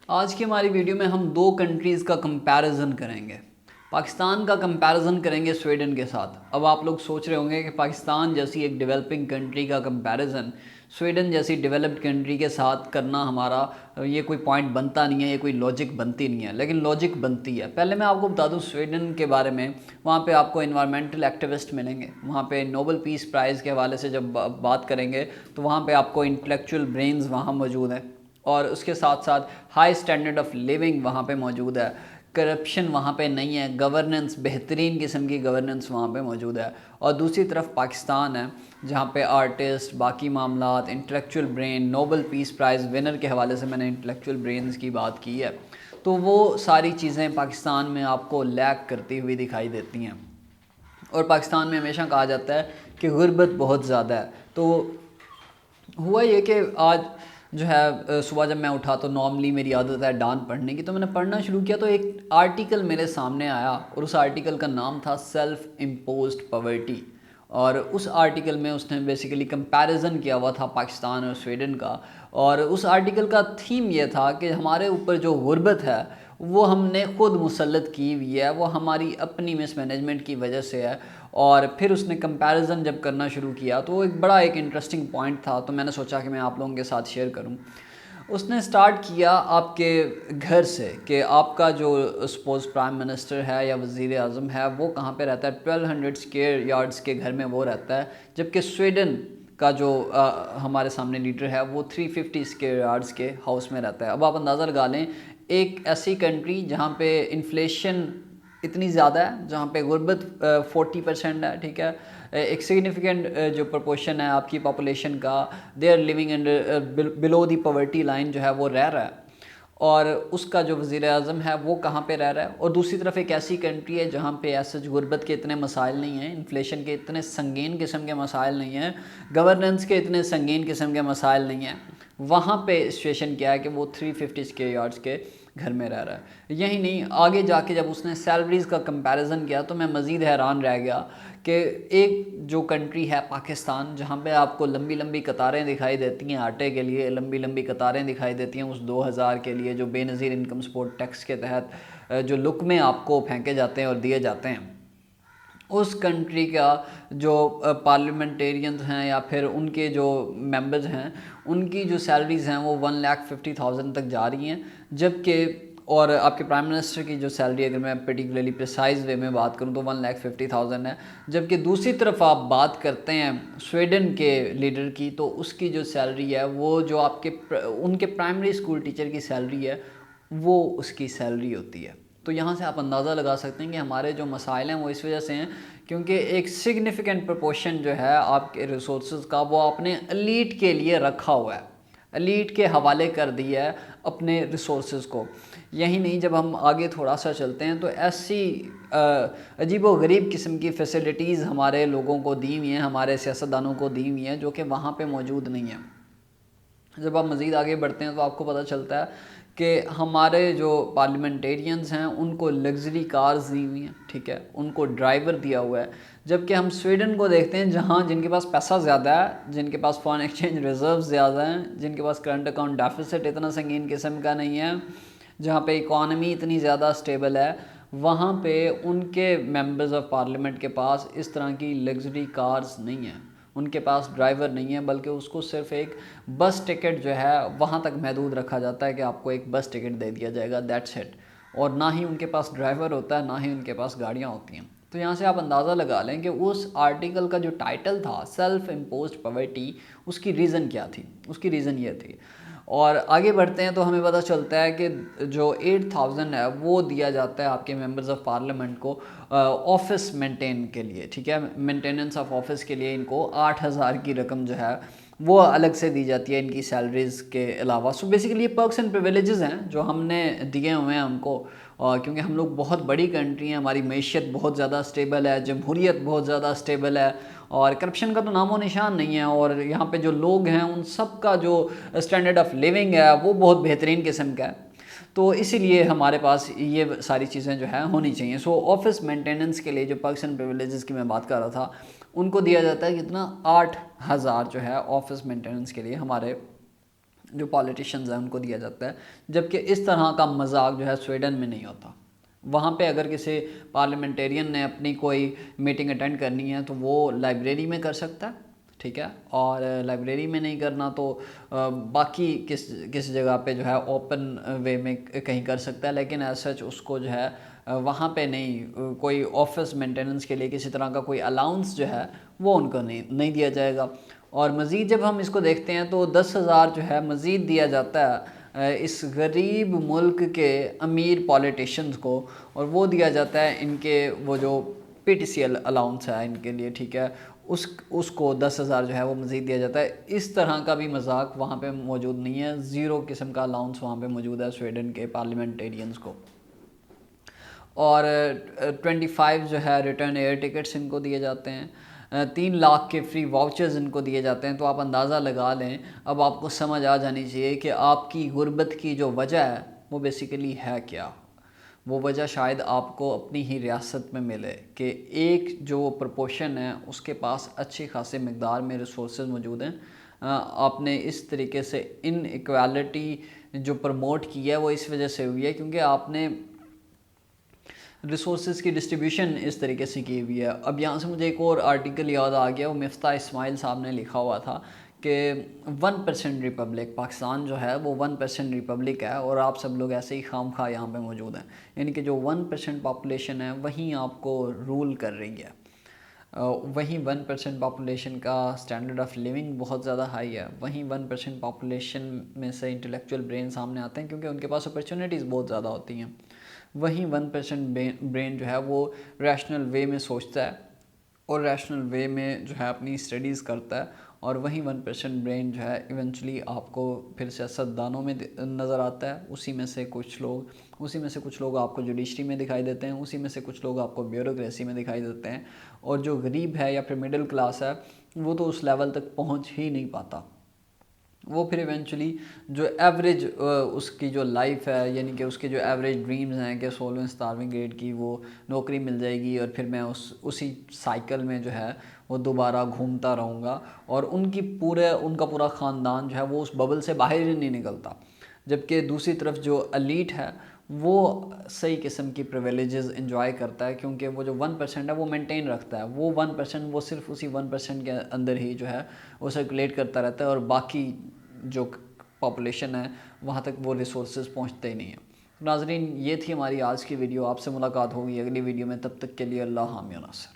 آج کی ہماری ویڈیو میں ہم دو کنٹریز کا کمپیریزن کریں گے۔ پاکستان کا کمپیریزن کریں گے سویڈن کے ساتھ۔ اب آپ لوگ سوچ رہے ہوں گے کہ پاکستان جیسی ایک ڈیولپنگ کنٹری کا کمپیریزن سویڈن جیسی ڈیولپڈ کنٹری کے ساتھ کرنا ہمارا یہ کوئی پوائنٹ بنتا نہیں ہے، یہ کوئی لاجک بنتی نہیں ہے، لیکن لاجک بنتی ہے۔ پہلے میں آپ کو بتا دوں سویڈن کے بارے میں، وہاں پہ آپ کو انوائرمنٹل ایکٹیوسٹ ملیں گے، وہاں پہ نوبل پیس پرائز کے حوالے سے جب بات کریں گے تو وہاں پہ آپ کو انٹلیکچوئل برینز وہاں موجود ہیں، اور اس کے ساتھ ساتھ ہائی اسٹینڈرڈ آف لیونگ وہاں پہ موجود ہے، کرپشن وہاں پہ نہیں ہے، گورننس بہترین قسم کی گورننس وہاں پہ موجود ہے۔ اور دوسری طرف پاکستان ہے جہاں پہ آرٹسٹ، باقی معاملات، انٹلیکچوئل برین، نوبل پیس پرائز ونر کے حوالے سے میں نے انٹلیکچوئل برینز کی بات کی ہے، تو وہ ساری چیزیں پاکستان میں آپ کو لیک کرتی ہوئی دکھائی دیتی ہیں۔ اور پاکستان میں ہمیشہ کہا جاتا ہے کہ غربت بہت زیادہ ہے۔ تو ہوا یہ کہ آج جو ہے صبح جب میں اٹھا تو نارملی میری عادت ہے ڈان پڑھنے کی، تو میں نے پڑھنا شروع کیا تو ایک آرٹیکل میرے سامنے آیا، اور اس آرٹیکل کا نام تھا سیلف امپوزڈ پاورٹی۔ اور اس آرٹیکل میں اس نے بیسیکلی کمپیریزن کیا ہوا تھا پاکستان اور سویڈن کا، اور اس آرٹیکل کا تھیم یہ تھا کہ ہمارے اوپر جو غربت ہے وہ ہم نے خود مسلط کی ہوئی ہے، وہ ہماری اپنی مس مینجمنٹ کی وجہ سے ہے۔ اور پھر اس نے کمپیریزن جب کرنا شروع کیا تو وہ ایک انٹرسٹنگ پوائنٹ تھا، تو میں نے سوچا کہ میں آپ لوگوں کے ساتھ شیئر کروں۔ اس نے سٹارٹ کیا آپ کے گھر سے کہ آپ کا جو سپوز پرائم منسٹر ہے یا وزیر اعظم ہے وہ کہاں پہ رہتا ہے، 1200 اسکوائر یارڈس کے گھر میں وہ رہتا ہے، جبکہ سویڈن کا جو ہمارے سامنے لیڈر ہے وہ 350 اسکوائر یارڈس کے ہاؤس میں رہتا ہے۔ اب آپ اندازہ لگا لیں، ایک ایسی کنٹری جہاں پہ انفلیشن اتنی زیادہ ہے، جہاں پہ غربت 40% ہے، ٹھیک ہے، ایک سگنیفیکنٹ جو پرپورشن ہے آپ کی پاپولیشن کا they are living under below the poverty line جو ہے وہ رہ رہا ہے، اور اس کا جو وزیر اعظم ہے وہ کہاں پہ رہ رہا ہے۔ اور دوسری طرف ایک ایسی کنٹری ہے جہاں پہ ایسے غربت کے اتنے مسائل نہیں ہیں، انفلیشن کے اتنے سنگین قسم کے مسائل نہیں ہیں، گورننس کے اتنے سنگین قسم کے مسائل نہیں ہیں، وہاں پہ سچویشن کیا ہے کہ وہ 350 اسکوائر یارڈس کے گھر میں رہ رہا ہے۔ یہی نہیں، آگے جا کے جب اس نے سیلریز کا کمپیریزن کیا تو میں مزید حیران رہ گیا کہ ایک جو کنٹری ہے پاکستان، جہاں پہ آپ کو لمبی لمبی قطاریں دکھائی دیتی ہیں آٹے کے لیے، لمبی لمبی قطاریں دکھائی دیتی ہیں اس 2000 کے لیے جو بے نظیر انکم سپورٹ ٹیکس کے تحت جو لقمے آپ کو پھینکے جاتے ہیں اور دیے جاتے ہیں، اس کنٹری کا جو پارلیمنٹیرینز ہیں یا پھر ان کے جو ممبرز ہیں ان کی جو سیلریز ہیں وہ 1,50,000 تک جا رہی ہیں، جبکہ اور آپ کے پرائم منسٹر کی جو سیلری اگر میں پرٹیکولرلی پریسائز وے میں بات کروں تو 1,50,000 ہے، جبکہ دوسری طرف آپ بات کرتے ہیں سویڈن کے لیڈر کی تو اس کی جو سیلری ہے وہ جو آپ کے ان کے پرائمری اسکول ٹیچر کی سیلری ہے وہ اس کی سیلری ہوتی ہے۔ تو یہاں سے آپ اندازہ لگا سکتے ہیں کہ ہمارے جو مسائل ہیں وہ اس وجہ سے ہیں کیونکہ ایک سگنیفیکنٹ پرپورشن جو ہے آپ کے ریسورسز کا وہ اپنے ایلیٹ کے لیے رکھا ہوا ہے، ایلیٹ کے حوالے کر دیا ہے اپنے ریسورسز کو۔ یہی نہیں، جب ہم آگے تھوڑا سا چلتے ہیں تو ایسی عجیب و غریب قسم کی فیسلٹیز ہمارے لوگوں کو دی ہوئی ہیں، ہمارے سیاستدانوں کو دی ہوئی ہیں جو کہ وہاں پہ موجود نہیں ہیں۔ جب آپ مزید آگے بڑھتے ہیں تو آپ کو پتہ چلتا ہے کہ ہمارے جو پارلیمنٹیرینز ہیں ان کو لگژری کارز دی ہوئی ہیں، ٹھیک ہے، ان کو ڈرائیور دیا ہوا ہے، جبکہ ہم سویڈن کو دیکھتے ہیں جہاں جن کے پاس پیسہ زیادہ ہے، جن کے پاس فارن ایکسچینج ریزروز زیادہ ہیں، جن کے پاس کرنٹ اکاؤنٹ ڈیفیسٹ اتنا سنگین قسم کا نہیں ہے، جہاں پہ اکانومی اتنی زیادہ سٹیبل ہے، وہاں پہ ان کے ممبرز آف پارلیمنٹ کے پاس اس طرح کی لگژری کارز نہیں ہیں، ان کے پاس ڈرائیور نہیں ہے، بلکہ اس کو صرف ایک بس ٹکٹ جو ہے وہاں تک محدود رکھا جاتا ہے کہ آپ کو ایک بس ٹکٹ دے دیا جائے گا، دیٹس اٹ۔ اور نہ ہی ان کے پاس ڈرائیور ہوتا ہے، نہ ہی ان کے پاس گاڑیاں ہوتی ہیں۔ تو یہاں سے آپ اندازہ لگا لیں کہ اس آرٹیکل کا جو ٹائٹل تھا سیلف امپوزڈ پاورٹی، اس کی ریزن کیا تھی؟ اس کی ریزن یہ تھی۔ اور آگے بڑھتے ہیں تو ہمیں پتہ چلتا ہے کہ جو 8,000 ہے وہ دیا جاتا ہے آپ کے ممبرز آف پارلیمنٹ کو آفس مینٹین کے لیے، ٹھیک ہے، مینٹیننس آف آفس کے لیے ان کو 8,000 کی رقم جو ہے وہ الگ سے دی جاتی ہے ان کی سیلریز کے علاوہ۔ سو بیسیکلی یہ پرکس اینڈ پریویلیجز ہیں جو ہم نے دیے ہوئے ہیں ہم کو، کیونکہ ہم لوگ بہت بڑی کنٹری ہیں، ہماری معیشت بہت زیادہ سٹیبل ہے، جمہوریت بہت زیادہ سٹیبل ہے، اور کرپشن کا تو نام و نشان نہیں ہے، اور یہاں پہ جو لوگ ہیں ان سب کا جو اسٹینڈرڈ آف لیونگ ہے وہ بہت بہترین قسم کا ہے، تو اسی لیے ہمارے پاس یہ ساری چیزیں جو ہیں ہونی چاہیے۔ سو آفس مینٹیننس کے لیے جو پرکس اینڈ پریویلیجز کی میں بات کر رہا تھا ان کو دیا جاتا ہے کتنا، 8,000 جو ہے آفس مینٹیننس کے لیے ہمارے جو پالیٹیشنز ہیں ان کو دیا جاتا ہے، جبکہ اس طرح کا مذاق جو ہے سویڈن میں نہیں ہوتا۔ وہاں پہ اگر کسی پارلیمنٹیرین نے اپنی کوئی میٹنگ اٹینڈ کرنی ہے تو وہ لائبریری میں کر سکتا ہے، ٹھیک ہے، اور لائبریری میں نہیں کرنا تو باقی کس جگہ پہ جو ہے اوپن وے میں کہیں کر سکتا ہے، لیکن ایز سچ اس کو جو ہے وہاں پہ نہیں، کوئی آفس مینٹیننس کے لیے کسی طرح کا کوئی الاؤنس جو ہے وہ ان کو نہیں دیا جائے گا۔ اور مزید جب ہم اس کو دیکھتے ہیں تو 10,000 جو ہے مزید دیا جاتا ہے اس غریب ملک کے امیر پالیٹیشنز کو، اور وہ دیا جاتا ہے ان کے وہ جو پی ٹی سی الاؤنس ہے ان کے لیے، ٹھیک ہے، اس کو 10,000 جو ہے وہ مزید دیا جاتا ہے۔ اس طرح کا بھی مذاق وہاں پہ موجود نہیں ہے، 0 قسم کا الاؤنس وہاں پہ موجود ہے سویڈن کے پارلیمنٹیرینز کو۔ اور 25 جو ہے ریٹرن ایئر ٹکٹس ان کو دیے جاتے ہیں، 3 لاکھ کے فری واؤچرز ان کو دیے جاتے ہیں۔ تو آپ اندازہ لگا لیں، اب آپ کو سمجھ آ جانی چاہیے کہ آپ کی غربت کی جو وجہ ہے وہ بیسیکلی ہے کیا۔ وہ وجہ شاید آپ کو اپنی ہی ریاست میں ملے کہ ایک جو پرپورشن ہے اس کے پاس اچھی خاصی مقدار میں ریسورسز موجود ہیں۔ آپ نے اس طریقے سے ان ایکوالٹی جو پروموٹ کی ہے وہ اس وجہ سے ہوئی ہے کیونکہ آپ نے ریسورسز کی ڈسٹریبیوشن اس طریقے سے کی ہوئی ہے۔ اب یہاں سے مجھے ایک اور آرٹیکل یاد آ گیا، وہ مفتاح اسماعیل صاحب نے لکھا ہوا تھا کہ 1% ریپبلک، پاکستان جو ہے وہ 1% ریپبلک ہے، اور آپ سب لوگ ایسے ہی خام خواہ یہاں پہ موجود ہیں، یعنی کہ جو 1% پاپولیشن ہے وہیں آپ کو رول کر رہی ہے۔ وہیں 1% پاپولیشن کا سٹینڈرڈ آف لیونگ بہت زیادہ ہائی ہے، وہیں 1% پاپولیشن میں سے انٹلیکچوئل برین سامنے آتے ہیں کیونکہ ان کے پاس اپرچونیٹیز بہت زیادہ ہوتی ہیں۔ وہیں 1% برین جو ہے وہ ریشنل وے میں سوچتا ہے اور ریشنل وے میں جو ہے اپنی اسٹڈیز کرتا ہے، اور وہیں 1% برین جو ہے ایونچولی آپ کو پھر سیاست دانوں میں نظر آتا ہے۔ اسی میں سے کچھ لوگ آپ کو جوڈیشری میں دکھائی دیتے ہیں، اسی میں سے کچھ لوگ آپ کو بیوروکریسی میں دکھائی دیتے ہیں، اور جو غریب ہے یا پھر مڈل کلاس ہے وہ تو اس لیول تک پہنچ ہی نہیں پاتا۔ وہ پھر ایونچولی جو ایوریج اس کی جو لائف ہے، یعنی کہ اس کے جو ایوریج ڈریمز ہیں کہ 16ویں 17ویں گریڈ کی وہ نوکری مل جائے گی اور پھر میں اسی سائیکل میں جو ہے وہ دوبارہ گھومتا رہوں گا، اور ان کا پورا خاندان جو ہے وہ اس ببل سے باہر ہی نہیں نکلتا۔ جبکہ دوسری طرف جو ایلیٹ ہے وہ صحیح قسم کی پریویلیجز انجوائے کرتا ہے، کیونکہ وہ جو 1% ہے وہ مینٹین رکھتا ہے، وہ 1% وہ صرف اسی 1% کے اندر ہی جو ہے وہ سرکولیٹ کرتا رہتا ہے، اور باقی جو پاپولیشن ہے وہاں تک وہ ریسورسز پہنچتے ہی نہیں ہیں۔ ناظرین، یہ تھی ہماری آج کی ویڈیو، آپ سے ملاقات ہوگی اگلی ویڈیو میں، تب تک کے لیے اللہ حامی و ناصر۔